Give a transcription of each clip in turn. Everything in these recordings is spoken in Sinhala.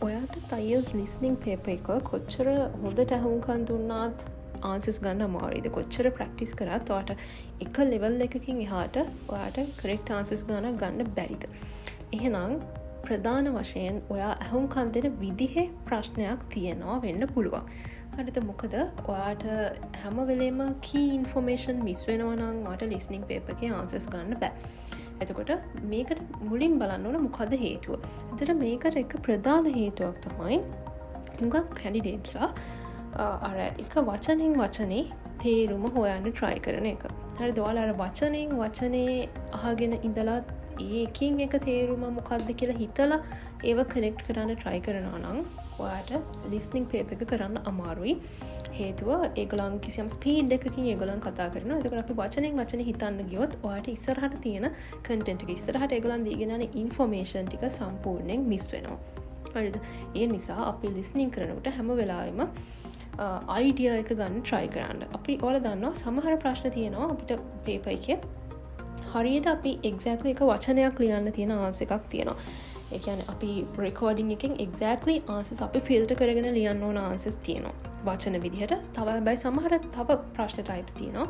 ඔයාට IELTS listening paper එක කොච්චර හොඳට අහුම්කන් දුන්නාත් ආන්සර්ස් ගන්න අමාරුයිද? කොච්චර ප්‍රැක්ටිස් කරත් ඔයාට එක ලෙවල් එකකින් එහාට ඔයාට කරෙක්ට් ආන්සර්ස් ගන්න බැරිද? එහෙනම් ප්‍රධාන වශයෙන් ඔයා අහුම්කන් දෙන විදිහේ ප්‍රශ්නයක් තියෙනවා වෙන්න පුළුවන්. හරිද? මොකද ඔයාට හැම වෙලේම key information මිස් වෙනවා නම් ඔයාට listening paper එකේ ආන්සර්ස් ගන්න බෑ. එතකොට මේකට මුලින් බලන්න ඕන මොකද හේතුව. එතකොට මේකට එක ප්‍රධාන හේතුවක් තමයි හුඟක් කැන්ඩිඩේට්ස්ලා අර එක වචනේ තේරුම හොයන්න try කරන එක. හරිද? ඔයාලා අර වචනේ අහගෙන ඉඳලා ඒකින් එක තේරුම මොකක්ද කියලා හිතලා ඒව කනෙක්ට් කරන්න try කරනවා නම් ඔයාට listening paper එක කරන්න අමාරුයි. හේතුව ඒගොල්ලන් කිසියම් ස්පීඩ් එකකින් ඒගොල්ලන් කතා කරනවා. එතකොට අපි වචනේ හිතන්න ගියොත් ඔයාට ඉස්සරහට තියෙන කන්ටෙන්ට් එක ඉස්සරහට ඒගොල්ලන් දීගෙන යන ඉන්ෆර්මේෂන් ටික සම්පූර්ණයෙන් මිස් වෙනවා. හරිද? ඒ නිසා අපි listening කරනකොට හැම වෙලාවෙම අයිඩියා එක ගන්න try කරන්න. අපි ඔයාලා දන්නවා සමහර ප්‍රශ්න තියෙනවා අපිට paper එකේ හරියට අපි exactly එක වචනයක් ලියන්න තියෙන ආන්සර් එකක් තියෙනවා. ඒ කියන්නේ අපි recording එකෙන් exactly answers අපි filter කරගෙන ලියන්න ඕන answers තියෙනවා. වචන විදිහට තව හැබැයි සමහර තව ප්‍රශ්න types තියෙනවා.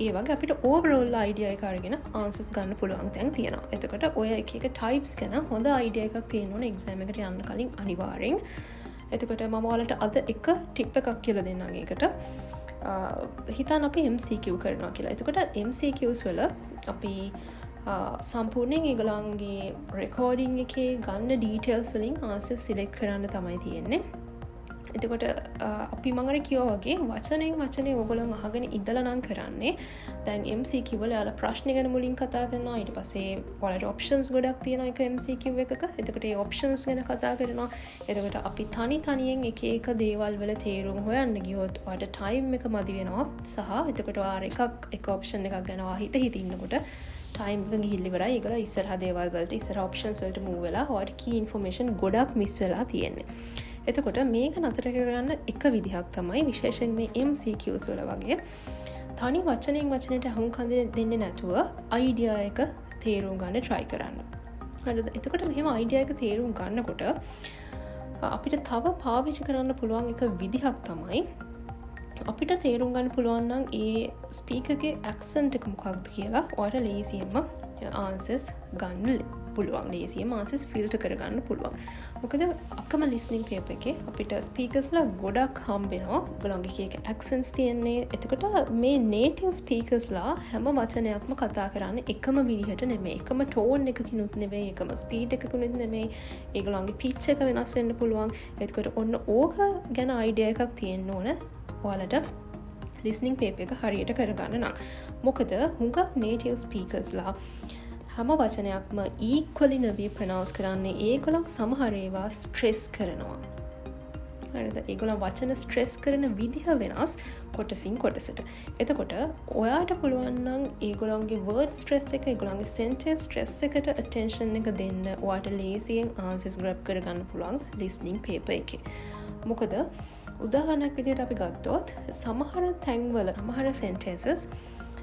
ඒ වගේ අපිට overall idea එක අරගෙන answers ගන්න පුළුවන් තැන් තියෙනවා. එතකොට ඔය එක types ගැන හොඳ idea එකක් තියෙන්න ඕන exam එකට යන්න කලින් අනිවාර්යෙන්. එතකොට මම ඔයාලට අද එක tip එකක් කියලා දෙන්නම් ඒකට. හිතන්න අපි MCQ කරනවා කියලා. එතකොට MCQs වල අපි සම්පූර්ණයෙන් ඒගොල්ලන්ගේ රෙකෝඩින් එකේ ගන්න ඩීටේල්ස් වලින් ආන්සර් සිලෙක්ට් කරන්න තමයි තියෙන්නේ. එතකොට අපි මම අර කිව්වා වගේ වචනේ ඕගොල්ලන් අහගෙන ඉඳලා නම් කරන්නේ. දැන් MCQ වල යාලා ප්‍රශ්න ගැන මුලින් කතා කරනවා. ඊට පස්සේ ඔයාලට ඔප්ෂන්ස් ගොඩක් තියෙනවා එක MCQ එකක. එතකොට ඒ ඔප්ෂන්ස් ගැන කතා කරනවා. එතකොට අපි තනියෙන් එක දේවල් වල තේරුම් හොයන්න ගියොත් ඔයාලට ටයිම් එක මදි වෙනවා. සහ එතකොට ඔයාලා එක ඔප්ෂන් එකක් ගැන හිතින්නකොට ටයිම් එක ගිහිල්ලා ඉවරයි. ඒගොල්ලෝ ඉස්සරහ දේවල් වලට ඉස්සරහ ඔප්ෂන්ස් වලට මූව් වෙලා ඔයාලට කී ඉන්ෆර්මේෂන් ගොඩක් මිස් වෙලා තියෙන්නේ. එතකොට මේක නතර කරගන්න එක විදිහක් තමයි විශේෂයෙන් මේ MCQs වල වගේ තනි වචනයට අහුම්කන් දෙන්නේ නැතුව අයිඩියා එක තේරුම් ගන්න try කරන්න. හරිද? එතකොට මෙහෙම අයිඩියා එක තේරුම් ගන්නකොට අපිට තව පාවිච්චි කරන්න පුළුවන් එක විදිහක් තමයි අපිට තේරුම් ගන්න පුළුවන් නම් ඒ ස්පීකර්ගේ ඇක්සන්ට් එක මොකක්ද කියලා ඔයාලට ලේසියෙන්ම ආන්සර්ස් ගන්න පුළුවන්. ලේසියෙන්ම ආන්සර්ස් ෆිල්ටර් කරගන්න පුළුවන්. මොකද අකම listening paper එකේ අපිට ස්පීකර්ස්ලා ගොඩක් හම්බෙනවා. ඔයගොල්ලන්ගේ එක ඇක්සන්ට්ස් තියෙන්නේ. එතකොට මේ native ස්පීකර්ස්ලා හැම වචනයක්ම කතා කරන්නේ එකම විදිහට නෙමෙයි. එකම ටෝන් එකකිනුත් නෙමෙයි. එකම ස්පීඩ් එකකිනුත් නෙමෙයි. ඒගොල්ලන්ගේ පිච් එක වෙනස් වෙන්න පුළුවන්. එතකොට ඔන්න ඕක ගැන අයිඩියා එකක් තියෙන්න ඕන ඔයාලට listening paper එක හරියට කරගන්න නම්. මොකද හුඟක් native speakersලා හැම වචනයක්ම equally නෙවෙයි pronounce කරන්නේ. ඒගොල්ලෝ සමහර ඒවා stress කරනවා. හරිද? ඒගොල්ලෝ වචන stress කරන විදිහ වෙනස් කොටසින් කොටසට. එතකොට ඔයාට පුළුවන් නම් ඒගොල්ලන්ගේ word stress එක, ඒගොල්ලන්ගේ sentence stress එකට attention එක දෙන්න ඔයාට ලේසියෙන් answers grab කරගන්න පුළුවන් listening paper එකේ. මොකද උදාහරණයක් විදිහට අපි ගත්තොත් සමහර තැන්වල සමහර sentences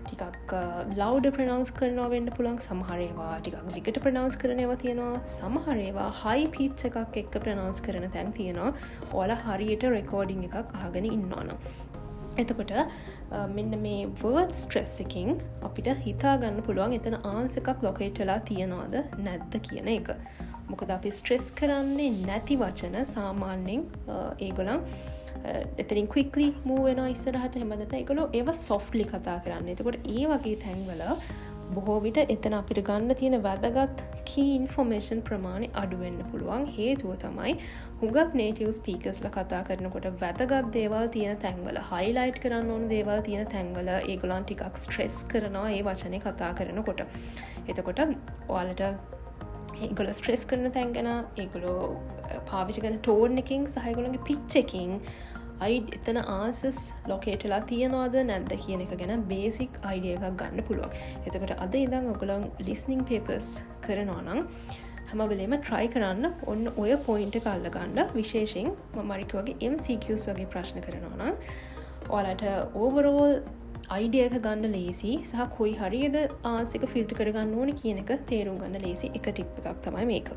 ටිකක් louder pronounce කරනවා වෙන්න පුළුවන්. සමහර ඒවා ටිකක් දිගට pronounce කරන ඒවා තියෙනවා. සමහර ඒවා high pitch එකක් එක්ක pronounce කරන තැන් තියෙනවා. ඔයාලා හරියට recording එකක් අහගෙන ඉන්නවා නම්. එතකොට මෙන්න මේ word stress එකකින් අපිට හිතා ගන්න පුළුවන් එතන answer එකක් locate වෙලා තියනවද නැද්ද කියන එක. මොකද අපි stress කරන්නේ නැති වචන සාමාන්‍යයෙන් ඒගොල්ලන් එතනින් quickly move වෙනවා ඉස්සරහට. එහෙම නැත්නම් ඒගොල්ලෝ ඒව softly කතා කරන්නේ. එතකොට ඒ වගේ තැන්වල බොහෝ විට එතන අපිට ගන්න තියෙන වැදගත් key information ප්‍රමාණය අඩු වෙන්න පුළුවන්. හේතුව තමයි හුඟක් native speakersලා කතා කරනකොට වැදගත් දේවල් තියෙන තැන්වල highlight කරන්න ඕන දේවල් තියෙන තැන්වල ඒගොල්ලන් ටිකක් stress කරනවා ඒ වචනේ කතා කරනකොට. එතකොට ඔයාලට ඒගොල්ලෝ ස්ට්‍රෙස් කරන තැන් ගැන ඒගොල්ලෝ පාවිච්චි කරන ටෝන් එකකින් සහ ඒගොල්ලන්ගේ පිච් එකකින් එතන ආන්සර්ස් ලොකේට් වෙලා තියනවද නැද්ද කියන එක ගැන බේසික් අයිඩියා එකක් ගන්න පුළුවන්. එතකොට අද ඉඳන් ඔයගොල්ලෝ listening papers කරනවා නම් හැම වෙලේම try කරන්න ඔන්න ඔය point එක අල්ල ගන්න. විශේෂයෙන් මම වගේ MCQs වගේ ප්‍රශ්න කරනවා නම් ඔයාලට overall අයිඩියා එක ගන්න ලේසි සහ කොයි හරියද ආන්සර් එක ෆිල්ටර් කරගන්න ඕනේ කියන එක තේරුම් ගන්න ලේසි එක ටිප් එකක් තමයි මේක.